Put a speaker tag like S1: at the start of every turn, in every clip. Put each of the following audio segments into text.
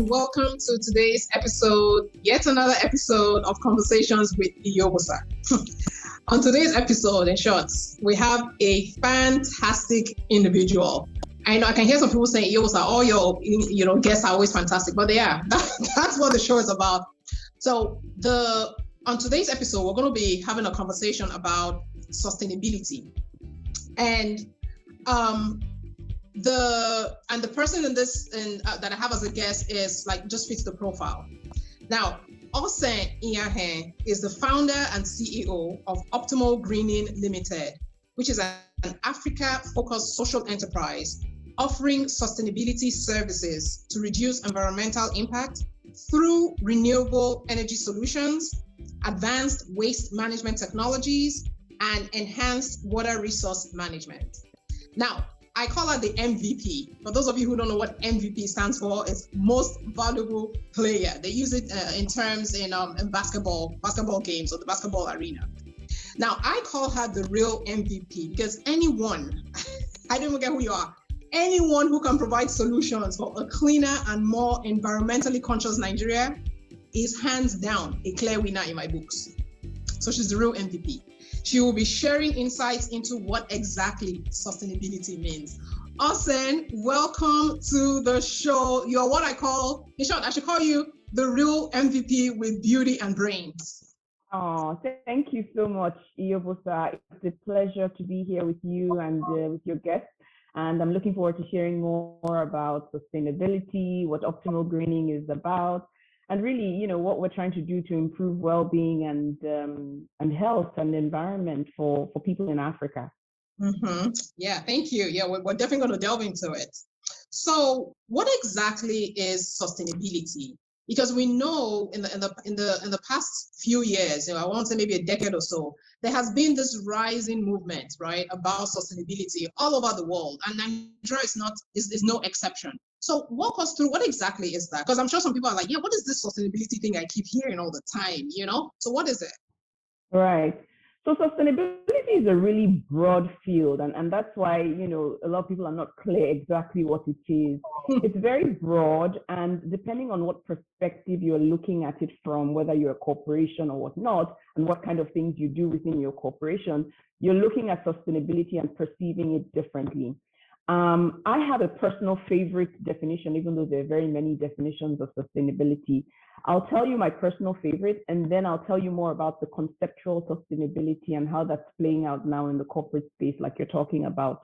S1: and welcome to today's episode, yet another episode of Conversations with Iyobosa. On today's episode, in short, we have a fantastic individual. I know I can hear some people saying, Iyobosa, all your guests are always fantastic, but they are. That's what the show is about. So on today's episode, we're going to be having a conversation about sustainability. And the person that I have as a guest is just fits the profile. Now, Osen Iyahen is the founder and CEO of Optimal Greening Limited, which is an Africa-focused social enterprise offering sustainability services to reduce environmental impact through renewable energy solutions, advanced waste management technologies, and enhanced water resource management. Now, I call her the MVP. For those of you who don't know what MVP stands for, it's most valuable player. They use it in terms in basketball games or the basketball arena. Now, I call her the real MVP because anyone, I don't even care who you are, anyone who can provide solutions for a cleaner and more environmentally conscious Nigeria is hands down a clear winner in my books. So she's the real MVP. She will be sharing insights into what exactly sustainability means. Osen, welcome to the show. You're what I call, in short, I should call you the real MVP with beauty and brains.
S2: Oh, thank you so much, Iyobosa. It's a pleasure to be here with you and with your guests. And I'm looking forward to sharing more about sustainability, what optimal greening is about, and really, what we're trying to do to improve well-being and health and environment for people in Africa.
S1: Mm-hmm. Yeah, thank you. Yeah, we're definitely going to delve into it. So, what exactly is sustainability? Because we know in the past few years, I want to say maybe a decade or so, there has been this rising movement, right, about sustainability all over the world, and Nigeria is no exception. So walk us through what exactly is that? Because I'm sure some people are like, yeah, what is this sustainability thing I keep hearing all the time, So what is it?
S2: Right. So sustainability is a really broad field, and that's why, a lot of people are not clear exactly what it is. It's very broad, and depending on what perspective you're looking at it from, whether you're a corporation or whatnot, and what kind of things you do within your corporation, you're looking at sustainability and perceiving it differently. I have a personal favorite definition, even though there are very many definitions of sustainability. I'll tell you my personal favorite, and then I'll tell you more about the conceptual sustainability and how that's playing out now in the corporate space, like you're talking about.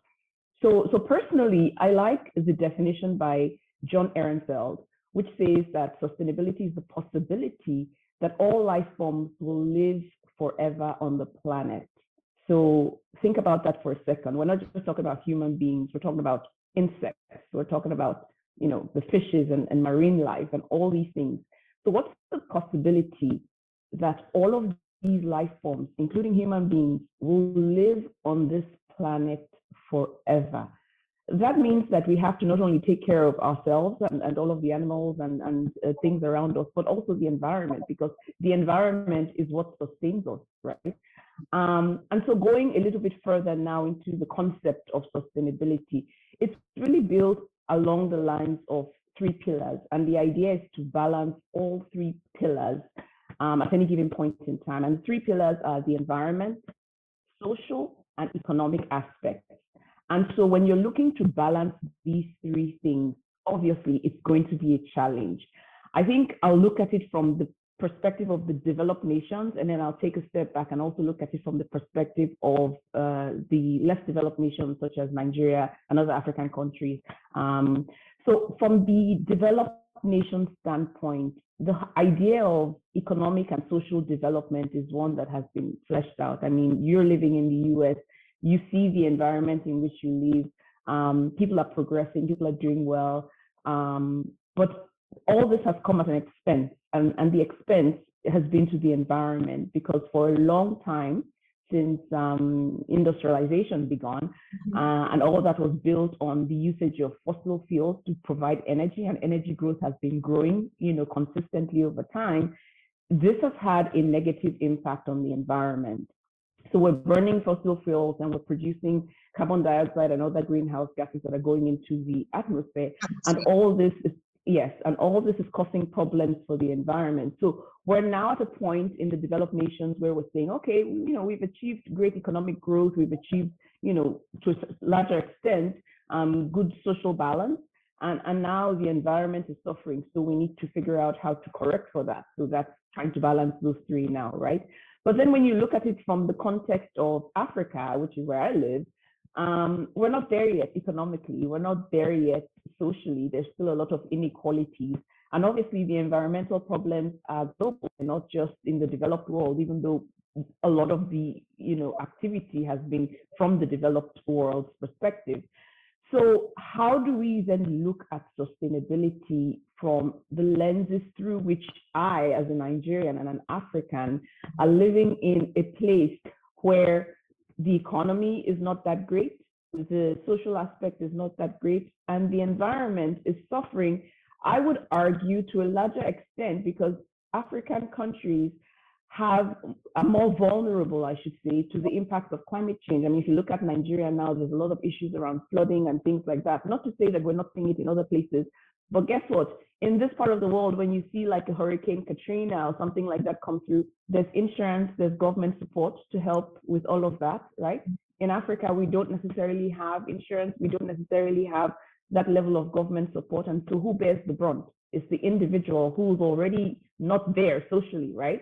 S2: So personally, I like the definition by John Ehrenfeld, which says that sustainability is the possibility that all life forms will live forever on the planet. So think about that for a second. We're not just talking about human beings. We're talking about insects. We're talking about, the fishes and marine life and all these things. So what's the possibility that all of these life forms, including human beings, will live on this planet forever? That means that we have to not only take care of ourselves and all of the animals and things around us, but also the environment, because the environment is what sustains us, right? And so going a little bit further now into the concept of sustainability, it's really built along the lines of three pillars. And the idea is to balance all three pillars at any given point in time. And the three pillars are the environment, social, and economic aspects. And so when you're looking to balance these three things, obviously it's going to be a challenge. I think I'll look at it from the perspective of the developed nations, and then I'll take a step back and also look at it from the perspective of the less developed nations, such as Nigeria and other African countries. So from the developed nation standpoint, the idea of economic and social development is one that has been fleshed out. I mean, you're living in the US, you see the environment in which you live. People are progressing, people are doing well, but all this has come at an expense, and the expense has been to the environment, because for a long time, since industrialization began, and all of that was built on the usage of fossil fuels to provide energy, and energy growth has been growing, consistently over time. This has had a negative impact on the environment. So we're burning fossil fuels and we're producing carbon dioxide and other greenhouse gases that are going into the atmosphere. And all this is Yes, and all this is causing problems for the environment. So we're now at a point in the developed nations where we're saying, okay, we've achieved great economic growth, we've achieved, to a larger extent, good social balance, and now the environment is suffering. So we need to figure out how to correct for that. So that's trying to balance those three now, right? But then when you look at it from the context of Africa, which is where I live, we're not there yet economically. We're not there yet socially. There's still a lot of inequalities. And obviously the environmental problems are global, not just in the developed world, even though a lot of the activity has been from the developed world's perspective. So how do we then look at sustainability from the lenses through which I, as a Nigerian and an African, are living in a place where the economy is not that great, the social aspect is not that great, and the environment is suffering, I would argue, to a larger extent, because African countries are more vulnerable, I should say, to the impact of climate change. I mean, if you look at Nigeria now, there's a lot of issues around flooding and things like that. Not to say that we're not seeing it in other places, but guess what? In this part of the world, when you see like a Hurricane Katrina or something like that come through, there's insurance, there's government support to help with all of that, right? In Africa, we don't necessarily have insurance. We don't necessarily have that level of government support. And so who bears the brunt? It's the individual who's already not there socially, right?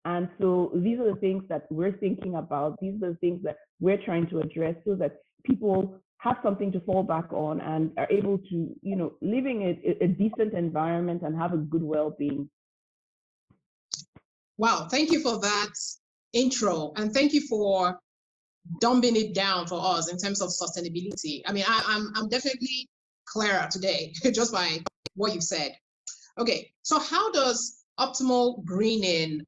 S2: And so these are the things that we're thinking about. These are the things that we're trying to address so that people have something to fall back on and are able to, living a decent environment and have a good well-being.
S1: Wow, thank you for that intro. And thank you for dumbing it down for us in terms of sustainability. I mean, I'm definitely clearer today just by what you've said. Okay, so how does optimal greening,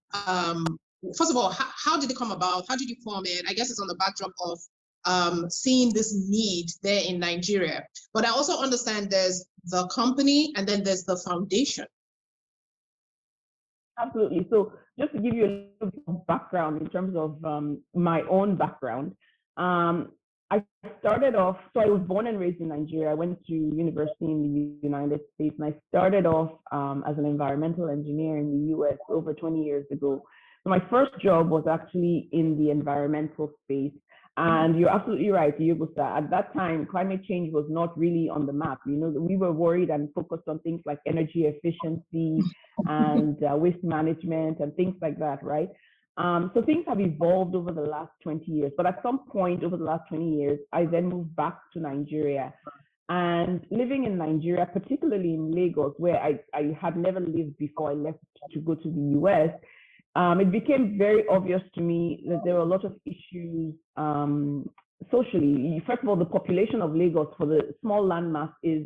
S1: first of all, how did it come about? How did you form it? I guess it's on the backdrop of seeing this need there in Nigeria. But I also understand there's the company and then there's the foundation.
S2: Absolutely. So just to give you a little bit of background in terms of my own background, I started off, so I was born and raised in Nigeria. I went to university in the United States, and I started off as an environmental engineer in the US over 20 years ago. So my first job was actually in the environmental space. And you're absolutely right, Yugusa. At that time, climate change was not really on the map. We were worried and focused on things like energy efficiency and waste management and things like that, right? So things have evolved over the last 20 years. But at some point over the last 20 years, I then moved back to Nigeria. And living in Nigeria, particularly in Lagos, where I had never lived before I left to go to the US, it became very obvious to me that there were a lot of issues socially. First of all, the population of Lagos for the small landmass is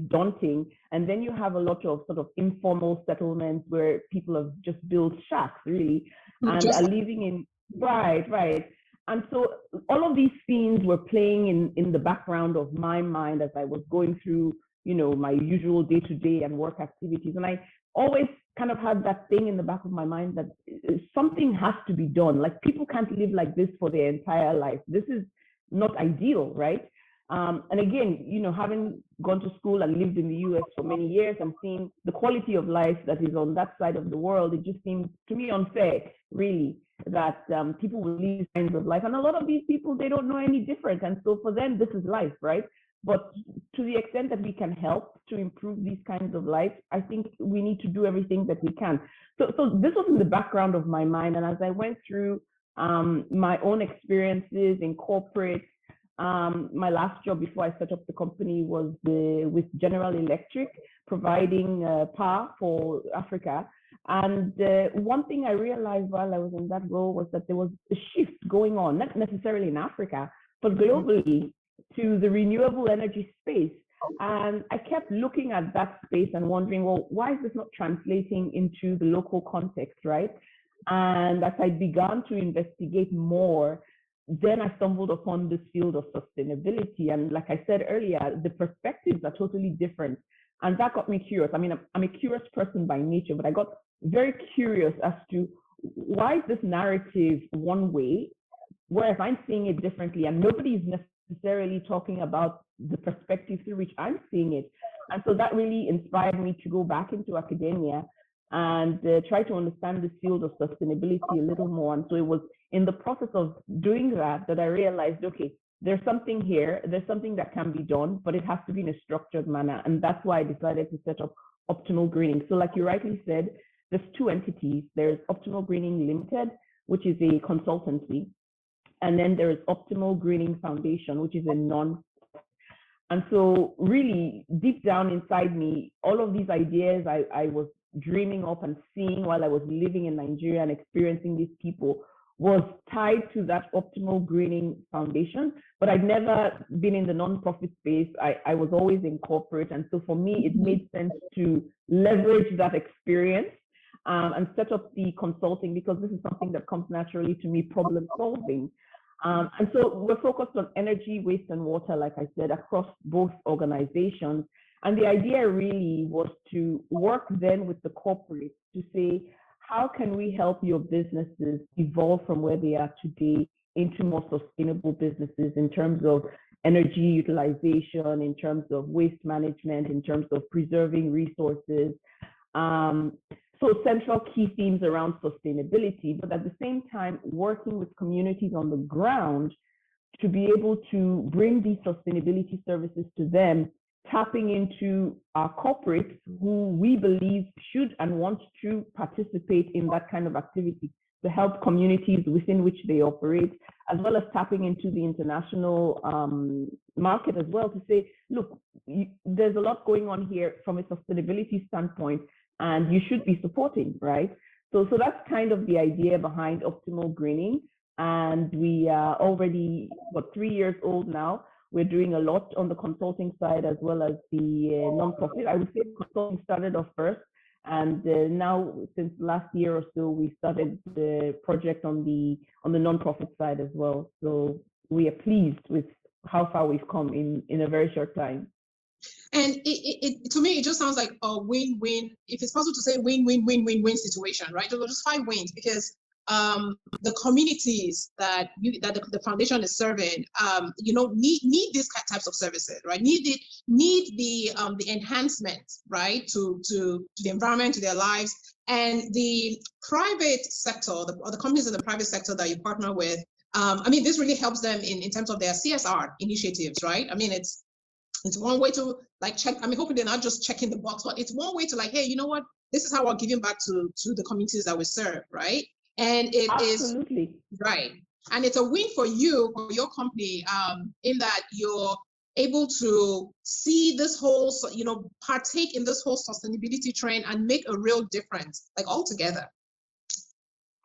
S2: daunting. And then you have a lot of sort of informal settlements where people have just built shacks, really, and are living in, right. And so all of these scenes were playing in the background of my mind as I was going through, my usual day-to-day and work activities. And I always kind of had that thing in the back of my mind that something has to be done. Like, people can't live like this for their entire life. This is not ideal, right? And again, having gone to school and lived in the US for many years and seeing the quality of life that is on that side of the world, it just seemed to me unfair, really, that people will live these kinds of life. And a lot of these people, they don't know any different. And so for them, this is life, right? But to the extent that we can help to improve these kinds of life, I think we need to do everything that we can. So this was in the background of my mind. And as I went through my own experiences in corporate, my last job before I set up the company was with General Electric, providing power for Africa. And one thing I realized while I was in that role was that there was a shift going on, not necessarily in Africa, but globally, to the renewable energy space. And I kept looking at that space and wondering, well, why is this not translating into the local context, right? And as I began to investigate more, then I stumbled upon this field of sustainability. And like I said earlier, the perspectives are totally different. And that got me curious. I mean, I'm a curious person by nature, but I got very curious as to why is this narrative one way, whereas I'm seeing it differently, and nobody is necessarily talking about the perspective through which I'm seeing it. And so that really inspired me to go back into academia and try to understand the field of sustainability a little more. And so it was in the process of doing that I realized, okay, there's something here, there's something that can be done, but it has to be in a structured manner. And that's why I decided to set up Optimal Greening. So like you rightly said, there's two entities. There's Optimal Greening Limited, which is a consultancy. And then there is Optimal Greening Foundation, which is a non. And so really deep down inside me, all of these ideas I was dreaming up and seeing while I was living in Nigeria and experiencing these people was tied to that Optimal Greening Foundation. But I'd never been in the nonprofit space. I was always in corporate. And so for me, it made sense to leverage that experience and set up the consulting, because this is something that comes naturally to me, problem solving. And so we're focused on energy, waste, and water, like I said, across both organizations. And the idea really was to work then with the corporates to say, how can we help your businesses evolve from where they are today into more sustainable businesses in terms of energy utilization, in terms of waste management, in terms of preserving resources. So central key themes around sustainability, but at the same time, working with communities on the ground to be able to bring these sustainability services to them, tapping into our corporates who we believe should and want to participate in that kind of activity to help communities within which they operate, as well as tapping into the international market as well to say, look, there's a lot going on here from a sustainability standpoint, and you should be supporting, right? So that's kind of the idea behind Optimal Greening. And we are already, 3 years old now. We're doing a lot on the consulting side as well as the nonprofit. I would say consulting started off first. And now, since last year or so, we started the project on the nonprofit side as well. So we are pleased with how far we've come in a very short time.
S1: And it to me, it just sounds like a win-win. If it's possible to say win-win-win-win-win situation, right? Just 5 wins, because the communities that the foundation is serving, need these types of services, right? Need the enhancement, right, to the environment, to their lives, and the private sector, or the companies in the private sector that you partner with. This really helps them in terms of their CSR initiatives, right? It's one way to check. Hoping they're not just checking the box, but it's one way to hey, you know what? This is how we're giving back to the communities that we serve, right? And it
S2: Absolutely.
S1: is right. And it's a win for you, for your company, in that you're able to see this whole, partake in this whole sustainability trend and make a real difference, altogether.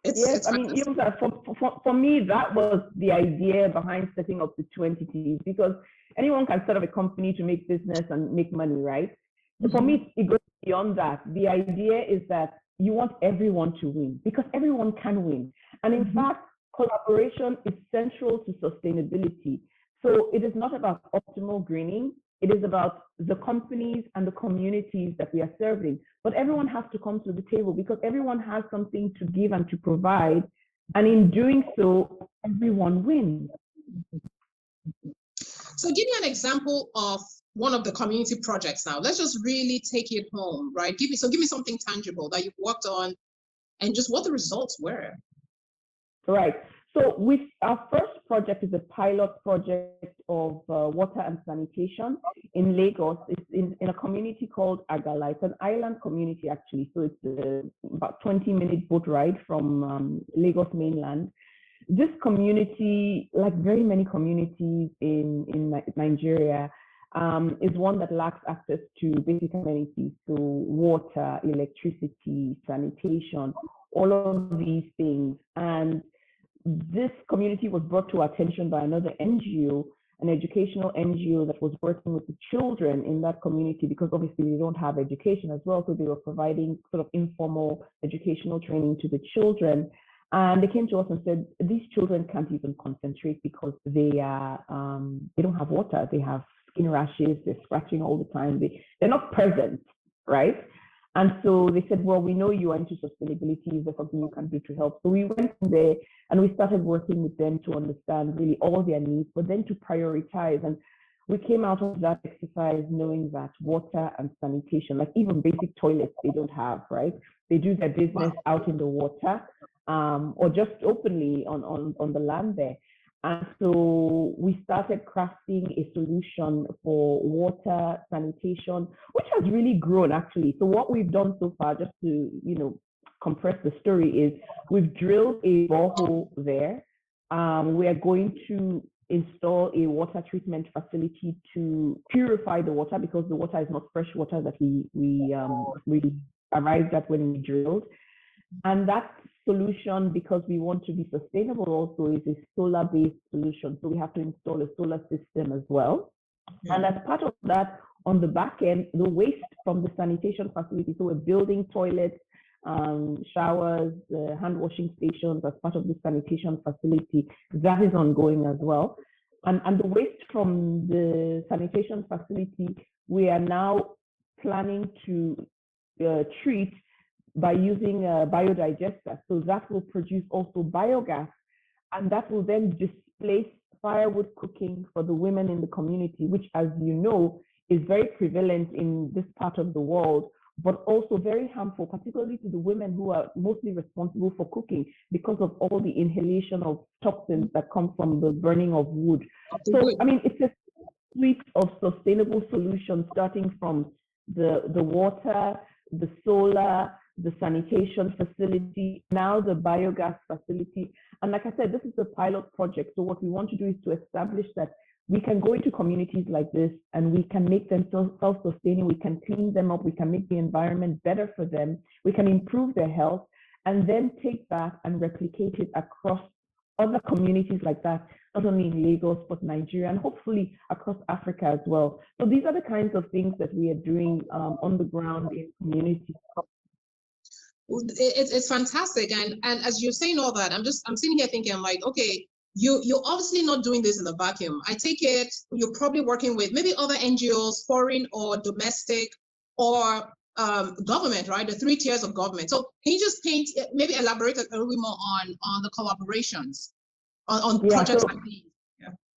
S2: Yes, for me, that was the idea behind setting up the 2 entities, because anyone can set up a company to make business and make money, right? So for me, it goes beyond that. The idea is that you want everyone to win, because everyone can win. And in fact, collaboration is central to sustainability. So it is not about optimal greening. It is about the companies and the communities that we are serving. But everyone has to come to the table, because everyone has something to give and to provide. And in doing so, everyone wins.
S1: So give me an example of one of the community projects now. Let's just really take it home, right? Give me something tangible that you've worked on and just what the results were.
S2: Right. So our first project is a pilot project of water and sanitation in Lagos. It's in a community called Agala. It's an island community, actually. So it's about 20-minute boat ride from Lagos mainland. This community, like very many communities in Nigeria, is one that lacks access to basic amenities, so water, electricity, sanitation, all of these things. And this community was brought to our attention by another NGO, an educational NGO that was working with the children in that community, because obviously they don't have education as well. So they were providing sort of informal educational training to the children. And they came to us and said, these children can't even concentrate because they don't have water. They have skin rashes, they're scratching all the time. They're not present, right? And so they said, well, we know you are into sustainability. Is there something you can do to help? So we went there and we started working with them to understand really all their needs, but then to prioritize. And we came out of that exercise knowing that water and sanitation, like even basic toilets, they don't have, right? They do their business out in the water, or just openly on the land there. And so we started crafting a solution for water sanitation, which has really grown actually. So what we've done so far, just to, compress the story, is we've drilled a borehole there. We are going to install a water treatment facility to purify the water, because the water is not fresh water that we arrived at when we drilled. And that solution, because we want to be sustainable also, is a solar-based solution. So we have to install a solar system as well. And as part of that, on the back end, the waste from the sanitation facility, so we're building toilets, showers, hand washing stations as part of the sanitation facility, that is ongoing as well. And the waste from the sanitation facility, we are now planning to treat by using a biodigester. So that will produce also biogas, and that will then displace firewood cooking for the women in the community, which, as you know, is very prevalent in this part of the world, but also very harmful, particularly to the women who are mostly responsible for cooking, because of all the inhalation of toxins that come from the burning of wood. So, I mean, it's a suite of sustainable solutions, starting from the water, the solar, the sanitation facility, now the biogas facility. And like I said, this is a pilot project. So what we want to do is to establish that we can go into communities like this and we can make them self-sustaining, we can clean them up, we can make the environment better for them, we can improve their health, and then take that and replicate it across other communities like that, not only in Lagos, but Nigeria, and hopefully across Africa as well. So these are the kinds of things that we are doing on the ground in communities.
S1: It's fantastic, and as you're saying all that, I'm sitting here thinking, I'm like, okay, you're obviously not doing this in a vacuum. I take it you're probably working with maybe other NGOs, foreign or domestic, or government, right? The 3 tiers of government. So can you just maybe elaborate a little bit more on the collaborations on projects like these?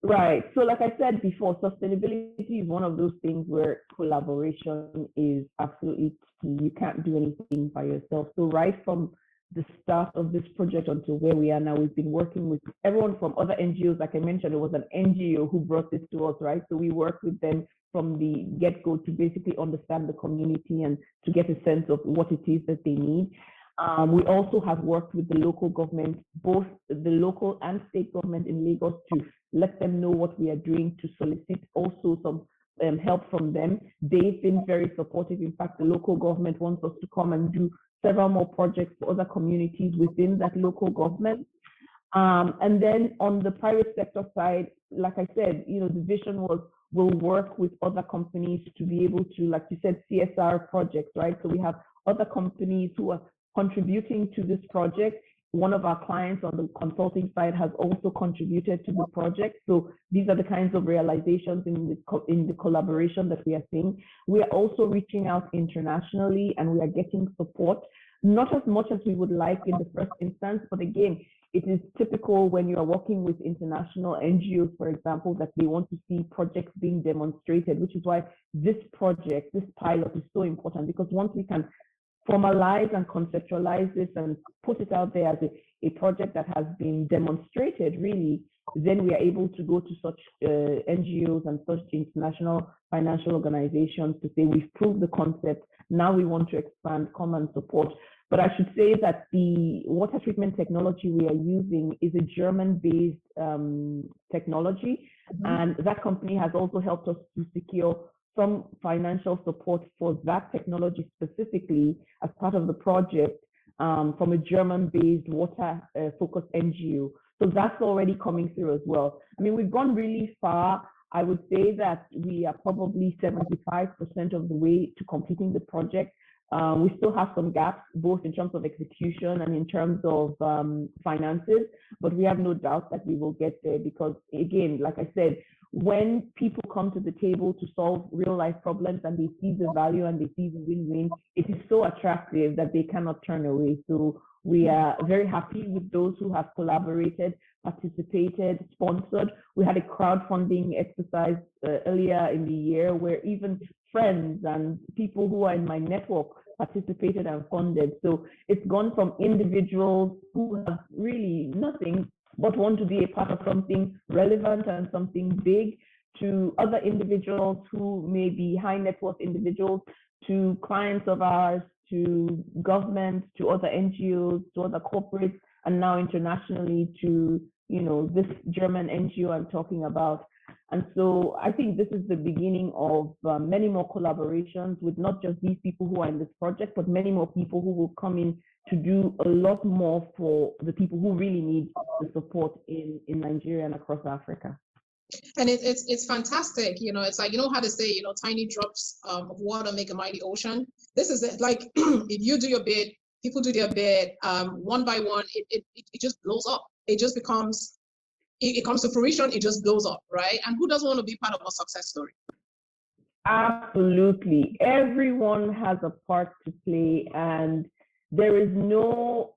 S2: Right. So like I said before, sustainability is one of those things where collaboration is absolutely key. You can't do anything by yourself. So right from the start of this project until where we are now, we've been working with everyone from other NGOs. Like I mentioned, it was an NGO who brought this to us, right? So we worked with them from the get-go to basically understand the community and to get a sense of what it is that they need. We also have worked with the local government, both the local and state government in Lagos, to let them know what we are doing, to solicit also some help from them. They've been very supportive. In fact, the local government wants us to come and do several more projects for other communities within that local government. And then on the private sector side, like I said, the vision was we'll work with other companies to be able to, like you said, CSR projects, right? So we have other companies who are contributing to this project. One of our clients on the consulting side has also contributed to the project. So these are the kinds of realizations in the collaboration that we are seeing. We are also reaching out internationally, and we are getting support, not as much as we would like in the first instance, but again, it is typical when you are working with international NGOs, for example, that they want to see projects being demonstrated, which is why this project, this pilot, is so important, because once we can formalize and conceptualize this and put it out there as a project that has been demonstrated, really, then we are able to go to such NGOs and such international financial organizations to say, we've proved the concept, now we want to expand, come and support. But I should say that the water treatment technology we are using is a German-based technology, and that company has also helped us to secure some financial support for that technology specifically as part of the project from a German-based water-focused NGO. So that's already coming through as well. I mean, we've gone really far. I would say that we are probably 75% of the way to completing the project. We still have some gaps, both in terms of execution and in terms of finances, but we have no doubt that we will get there because, again, like I said, when people come to the table to solve real life problems and they see the value and they see the win-win, it is so attractive that they cannot turn away. So we are very happy with those who have collaborated, participated, sponsored. We had a crowdfunding exercise earlier in the year where even friends and people who are in my network participated and funded. So it's gone from individuals who have really nothing but want to be a part of something relevant and something big, to other individuals who may be high net worth individuals, to clients of ours, to governments, to other NGOs, to other corporates, and now internationally to, this German NGO I'm talking about. And so I think this is the beginning of many more collaborations with not just these people who are in this project, but many more people who will come in to do a lot more for the people who really need the support in Nigeria and across Africa.
S1: And it's fantastic. It's like, how they say, tiny drops of water make a mighty ocean. This is it. Like, if you do your bit, people do their bit, one by one, it just blows up. It just becomes, it comes to fruition, it just blows up, right? And who doesn't want to be part of a success story?
S2: Absolutely. Everyone has a part to play, and there is no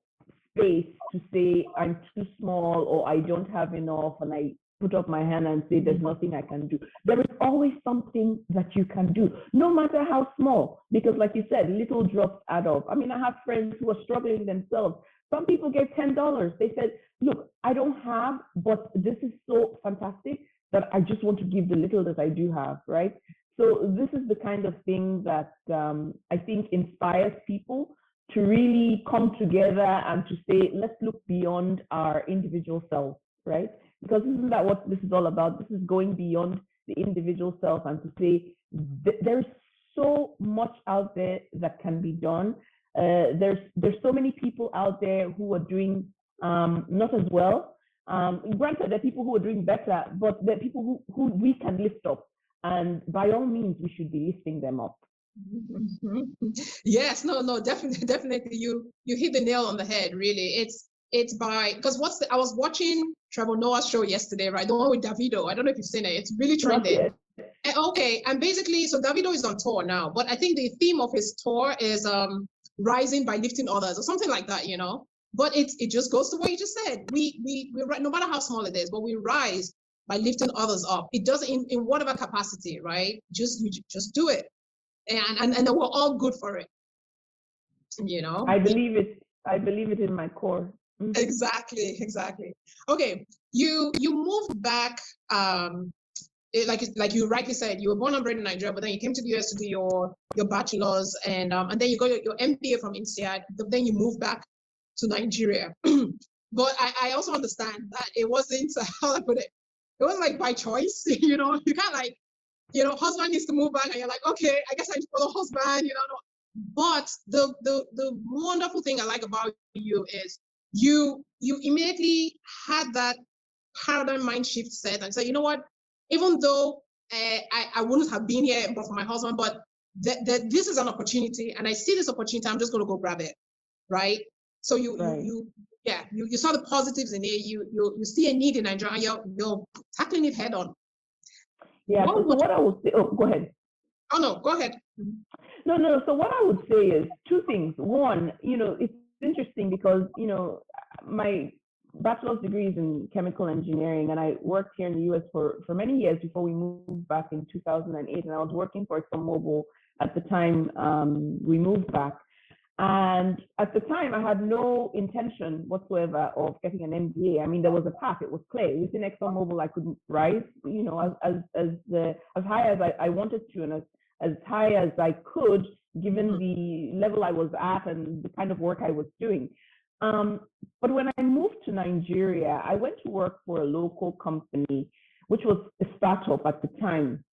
S2: space to say I'm too small or I don't have enough and I put up my hand and say there's nothing I can do. There is always something that you can do, no matter how small, because like you said, little drops add up. I mean, I have friends who are struggling themselves. Some people get $10. They said, look, I don't have, but this is so fantastic that I just want to give the little that I do have, right? So this is the kind of thing that I think inspires people to really come together and to say, let's look beyond our individual self, right? Because isn't that what this is all about? This is going beyond the individual self and to say there's so much out there that can be done. There's so many people out there who are doing not as well. Granted, there are people who are doing better, but there are people who we can lift up. And by all means, we should be lifting them up.
S1: Yes, no, definitely. You hit the nail on the head, really. It's by, because I was watching Trevor Noah's show yesterday, right? The one with Davido. I don't know if you've seen it. It's really trending. And basically, so Davido is on tour now, but I think the theme of his tour is rising by lifting others or something like that, But it just goes to what you just said. We no matter how small it is, but we rise by lifting others up. It does in whatever capacity, right? You just do it. And then we're all good for it.
S2: I believe it in my core.
S1: Mm-hmm. Exactly. Okay, you moved back. Like you rightly said, you were born and bred in Nigeria, but then you came to the US to do your bachelor's, and then you got your MBA from INSEAD. But then you moved back to Nigeria. But I also understand that it wasn't how I put it. It wasn't like by choice. You can't husband needs to move back, and you're like, okay, I guess I just follow husband. But the wonderful thing I like about you is you immediately had that paradigm mind shift set and say, you know what, even though I wouldn't have been here but for my husband, but this is an opportunity, and I see this opportunity, I'm just going to go grab it, right? So you saw the positives in it. You see a need in Nigeria, you're tackling it head on.
S2: Yeah. So what I would say, go ahead.
S1: Oh no, go ahead.
S2: No. So what I would say is two things. One, it's interesting because, my bachelor's degree is in chemical engineering, and I worked here in the US for many years before we moved back in 2008. And I was working for ExxonMobil at the time we moved back. And at the time, I had no intention whatsoever of getting an MBA. I mean, there was a path; it was clear. Within ExxonMobil, I could rise, as high as I wanted to, and as high as I could, given the level I was at and the kind of work I was doing. But when I moved to Nigeria, I went to work for a local company, which was a startup at the time,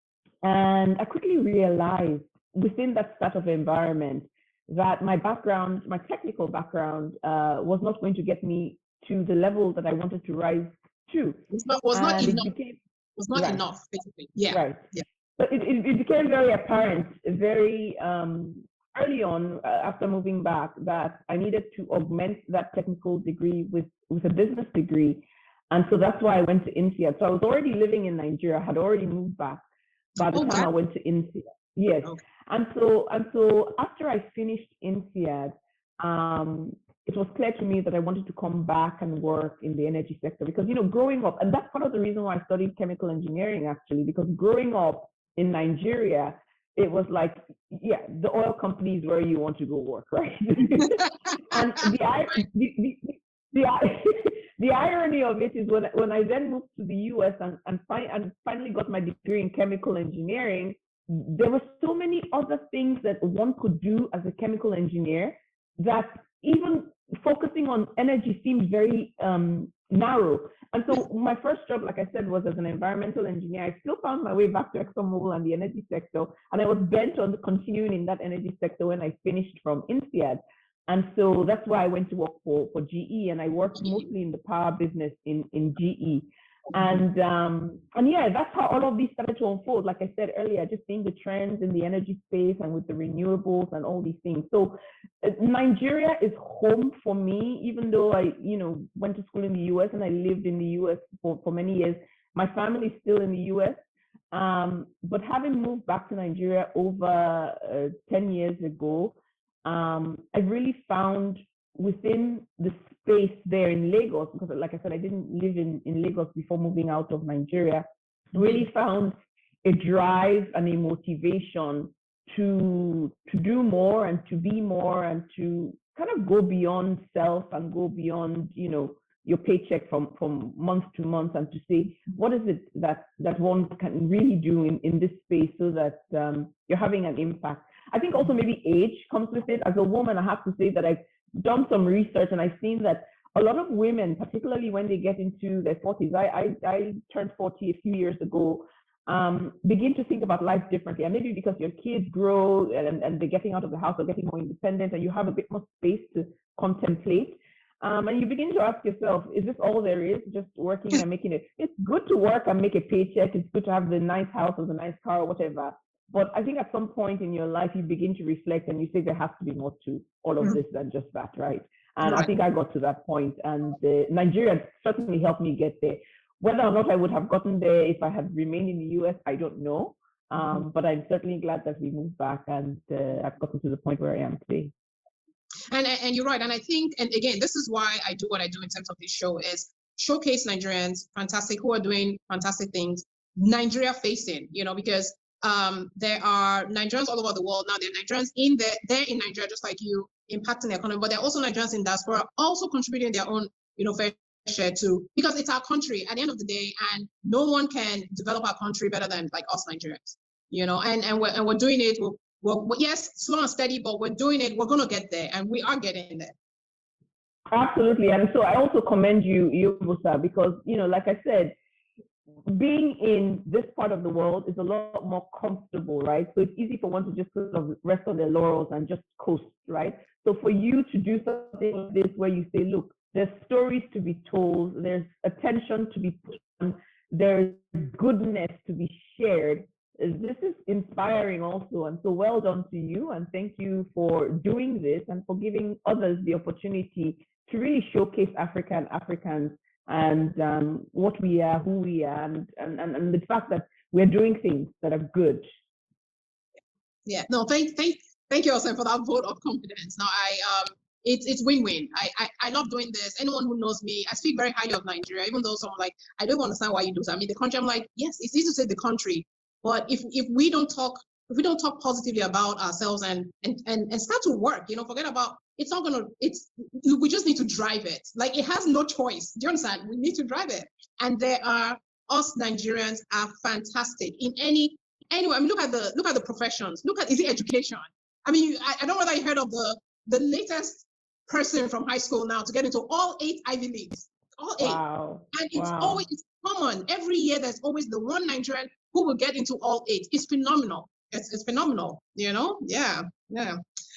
S2: and I quickly realized within that startup environment that my technical background, was not going to get me to the level that I wanted to rise to.
S1: It was not enough, basically. Yeah.
S2: Right.
S1: Yeah.
S2: But it became very apparent very early on after moving back that I needed to augment that technical degree with a business degree. And so that's why I went to INSEAD. So I was already living in Nigeria, had already moved back by the time I went to INSEAD. Yes. Okay. And so after I finished INSEAD, it was clear to me that I wanted to come back and work in the energy sector because, growing up, and that's part of the reason why I studied chemical engineering, actually, because growing up in Nigeria, it was like, yeah, the oil company is where you want to go work, right? And the irony of it is when I then moved to the US and finally got my degree in chemical engineering, there were so many other things that one could do as a chemical engineer that even focusing on energy seemed very narrow. And so my first job, like I said, was as an environmental engineer. I still found my way back to ExxonMobil and the energy sector, and I was bent on continuing in that energy sector when I finished from INSEAD. And so that's why I went to work for GE, and I worked mostly in the power business in GE. And yeah, that's how all of these started to unfold. Like I said earlier, just seeing the trends in the energy space and with the renewables and all these things. So Nigeria is home for me, even though I, went to school in the US and I lived in the US for many years. My family is still in the US. But having moved back to Nigeria over 10 years ago, I really found within the space there in Lagos, because like I said, I didn't live in Lagos before moving out of Nigeria, really found a drive and a motivation to do more and to be more and to kind of go beyond self and go beyond, your paycheck from month to month, and to say, what is it that one can really do in this space so that you're having an impact. I think also maybe age comes with it. As a woman, I have to say that I've done some research and I've seen that a lot of women, particularly when they get into their 40s, I turned 40 a few years ago, begin to think about life differently. And maybe because your kids grow and they're getting out of the house or getting more independent, and you have a bit more space to contemplate. And you begin to ask yourself, is this all there is? Just working and making it? It's good to work and make a paycheck. It's good to have the nice house or the nice car or whatever. But I think at some point in your life, you begin to reflect and you say there has to be more to all of this than just that, right? And I think I got to that point, and Nigeria certainly helped me get there. Whether or not I would have gotten there if I had remained in the US, I don't know. But I'm certainly glad that we moved back, and I've gotten to the point where I am today.
S1: And you're right. And I think, and again, this is why I do what I do in terms of this show, is showcase Nigerians, fantastic, who are doing fantastic things, Nigeria facing, because there are Nigerians all over the world now. There are Nigerians they're in Nigeria just like you, impacting the economy, but there are also Nigerians in diaspora also contributing their own, fair share too, because it's our country at the end of the day, and no one can develop our country better than like us Nigerians, and we're doing it. Well, yes, slow and steady, but we're doing it. We're going to get there, and we are getting there.
S2: Absolutely. And so I also commend you, Musa, because, like I said, being in this part of the world is a lot more comfortable, right? So it's easy for one to just sort of rest on their laurels and just coast, right? So for you to do something like this where you say, look, there's stories to be told, there's attention to be put on, there's goodness to be shared, this is inspiring also. And so well done to you, and thank you for doing this and for giving others the opportunity to really showcase Africa and Africans, and what we are, who we are, and the fact that we're doing things that are good.
S1: Yeah, no, thank you, Osen, for that vote of confidence. Now, it's win-win. I love doing this. Anyone who knows me, I speak very highly of Nigeria, even though someone like, I don't understand why you do that. I mean, the country, I'm like, yes, it's easy to say the country, but if we don't talk positively about ourselves and start to work, forget about, it's not gonna, we just need to drive it. Like, it has no choice. Do you understand? We need to drive it. And us Nigerians are fantastic in anyway. I mean, look at the professions. Is it education? I mean, I don't know whether you heard of the latest person from high school now to get into all 8 Ivy Leagues. All 8. Wow. And it's always common. Every year there's always the one Nigerian who will get into all 8. It's phenomenal. It's phenomenal, Yeah.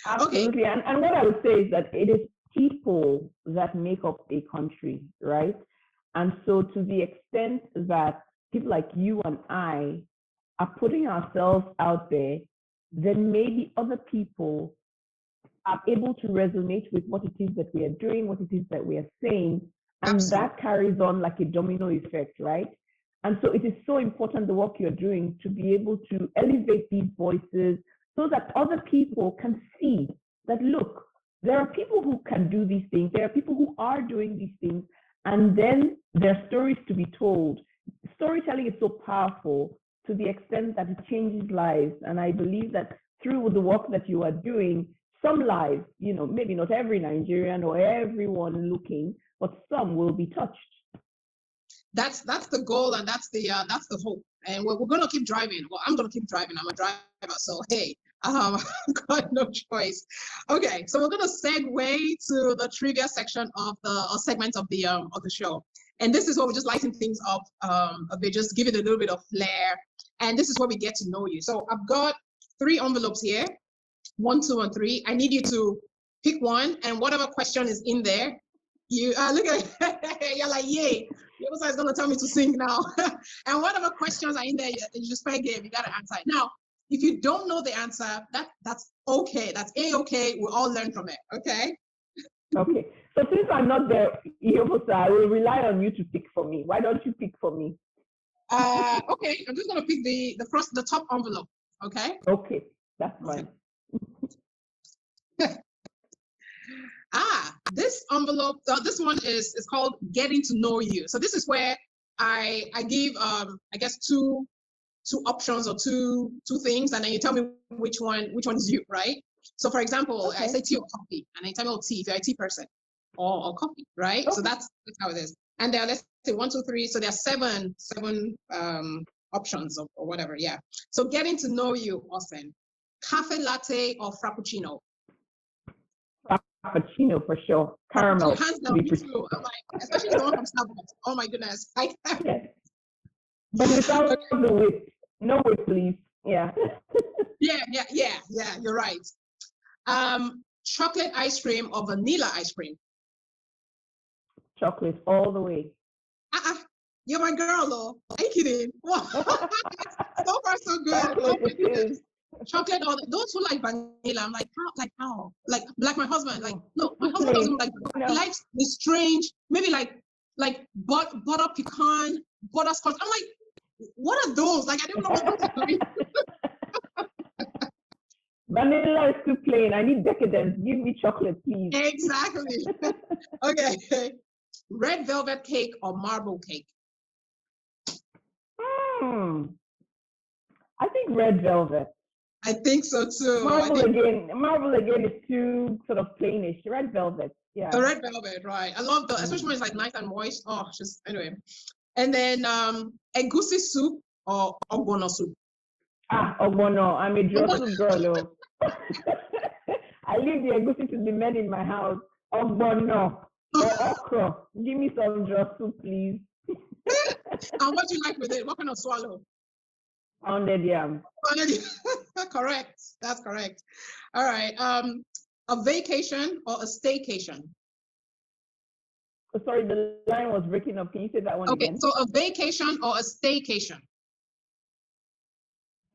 S2: Absolutely. Okay. And what I would say is that it is people that make up a country, right? And so to the extent that people like you and I are putting ourselves out there, then maybe other people are able to resonate with what it is that we are doing, what it is that we are saying, And
S1: Absolutely.
S2: that carries on like a domino effect, right? And so it is so important, the work you're doing, to be able to elevate these voices so that other people can see that, look, there are people who can do these things. There are people who are doing these things. And then there are stories to be told. Storytelling is so powerful to the extent that it changes lives. And I believe that through the work that you are doing, some lives, maybe not every Nigerian or everyone looking, but some will be touched.
S1: That's the goal, and that's the hope. And we're going to keep driving. Well, I'm going to keep driving. I'm a driver, so hey, I've got no choice. Okay, so we're going to segue to the trivia section of the segment of the show. And this is where we just lighten things up a bit, just give it a little bit of flair. And this is where we get to know you. So I've got 3 envelopes here, 1, 2, and 3. I need you to pick one, and whatever question is in there, you look at you're like, yay. The other side is gonna tell me to sing now. And whatever questions are in there, you just fair game. You gotta answer it. Now, if you don't know the answer, that's okay. That's a-okay. We'll all learn from it. Okay.
S2: Okay. So since I'm not there, I will rely on you to pick for me. Why don't you pick for me?
S1: Okay. I'm just gonna pick the top envelope. Okay.
S2: Okay, that's fine.
S1: This envelope, this one is called Getting to Know You. So this is where I give I guess two options or two things, and then you tell me which one is you, right? So for example, okay. I say tea or coffee, and then you tell me, oh, tea if you're a tea person, or coffee, right? Okay. So that's how it is. And there are, let's say 1, 2, 3. So there are seven options or whatever. Yeah. So getting to know you, Osen. Cafe latte or frappuccino?
S2: Frappuccino for sure. Caramel.
S1: Hands down, me too. I'm like, especially the one from Starbucks. Oh my goodness.
S2: Yes. But without the whip. No whip, please. Yeah.
S1: Yeah. You're right. Chocolate ice cream or vanilla ice cream?
S2: Chocolate all the way.
S1: You're my girl, though. Are you kidding? So far, so good.
S2: Chocolate it is.
S1: Chocolate, or those who like vanilla, I'm like, how? Like my husband, like, no, my husband doesn't like vanilla. He likes the strange, maybe like butter pecan, butterscotch. I'm like, what are those? Like, I don't know what those are.
S2: Vanilla is too plain. I need decadence. Give me chocolate, please.
S1: Exactly. Okay. Red velvet cake or marble cake?
S2: I think red velvet.
S1: I think so too.
S2: Marble again is too sort of plainish. Red velvet, yeah.
S1: The red velvet, right? I love especially when it's like nice and moist. Oh, just anyway. And then egusi soup or ogbono soup?
S2: Ogbono. I'm a draw soup girl. I leave the egusi to the men in my house. Ogbono or okra. Give me some draw soup, please.
S1: And what do you like with it? What kind of swallow?
S2: Pounded yam.
S1: Correct. That's correct. All right. A vacation or a staycation?
S2: Oh, sorry, the line was breaking up. Can you say that one again?
S1: Okay, so a vacation or a staycation?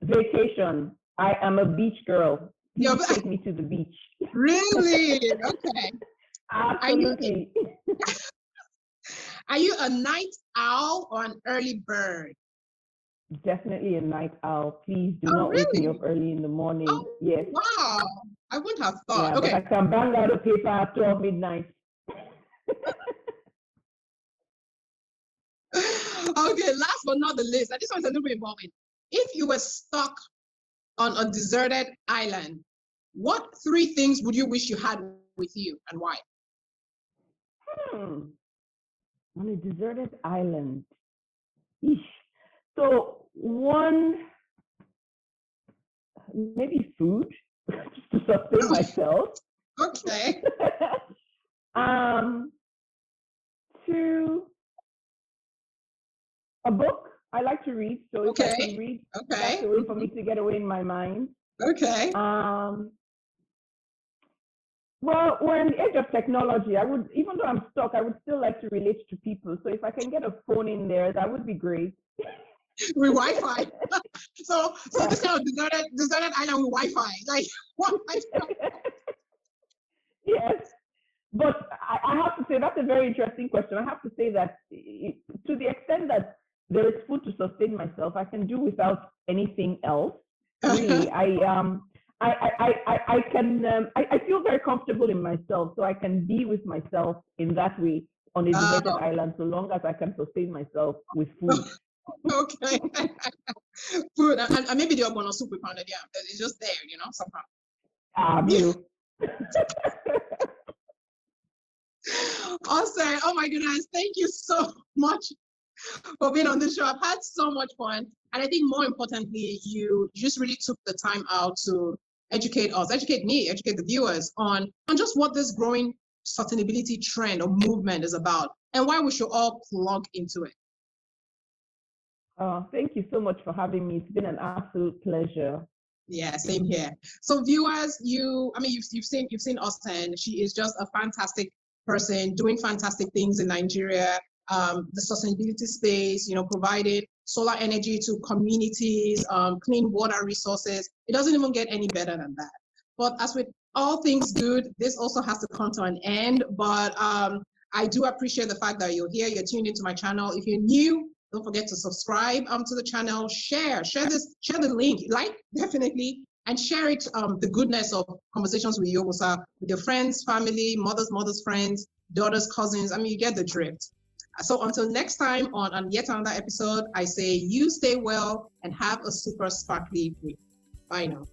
S2: Vacation. I am a beach girl. Please take me to the beach.
S1: Really? Okay.
S2: Absolutely.
S1: Are you a night owl or an early bird?
S2: Definitely a night owl. Please do not wake me up early in the morning. Yes.
S1: Wow. I wouldn't have thought.
S2: Yeah,
S1: okay.
S2: But I can bang out a paper at 12 midnight.
S1: Okay, last but not the least, and this one's a little bit involving. If you were stuck on a deserted island, what 3 things would you wish you had with you and why?
S2: On a deserted island. Eesh. So one, maybe food to sustain myself.
S1: Okay.
S2: 2, a book. I like to read, so if I can read, that's a way for me to get away in my mind.
S1: Okay.
S2: Well, we're in the age of technology. I would, even though I'm stuck, I would still like to relate to people. So if I can get a phone in there, that would be great.
S1: With Wi-Fi. So this kind of deserted island with Wi-Fi. Like what?
S2: Yes. But I have to say that's a very interesting question. I have to say that to the extent that there is food to sustain myself, I can do without anything else. Really, I can I feel very comfortable in myself, so I can be with myself in that way on a deserted island, so long as I can sustain myself with food.
S1: Okay. Food and maybe the ogbono soup with pounded yam. It's just there, somehow.
S2: You.
S1: Awesome. Oh my goodness. Thank you so much for being on the show. I've had so much fun. And I think more importantly, you just really took the time out to educate us, educate me, educate the viewers on just what this growing sustainability trend or movement is about and why we should all plug into it.
S2: Thank you so much for having me. It's been an absolute pleasure.
S1: Yeah, same here. So viewers, you've seen Osen. She is just a fantastic person doing fantastic things in Nigeria. The sustainability space, providing solar energy to communities, clean water resources. It doesn't even get any better than that. But as with all things good, this also has to come to an end. But I do appreciate the fact that you're here, you're tuned into my channel. If you're new, don't forget to subscribe to the channel, share the link, definitely, and share it, the goodness of Conversations with Yobosa with your friends, family, mothers' friends, daughters, cousins. You get the drift. So until next time on yet another episode, I say you stay well and have a super sparkly week. Bye now.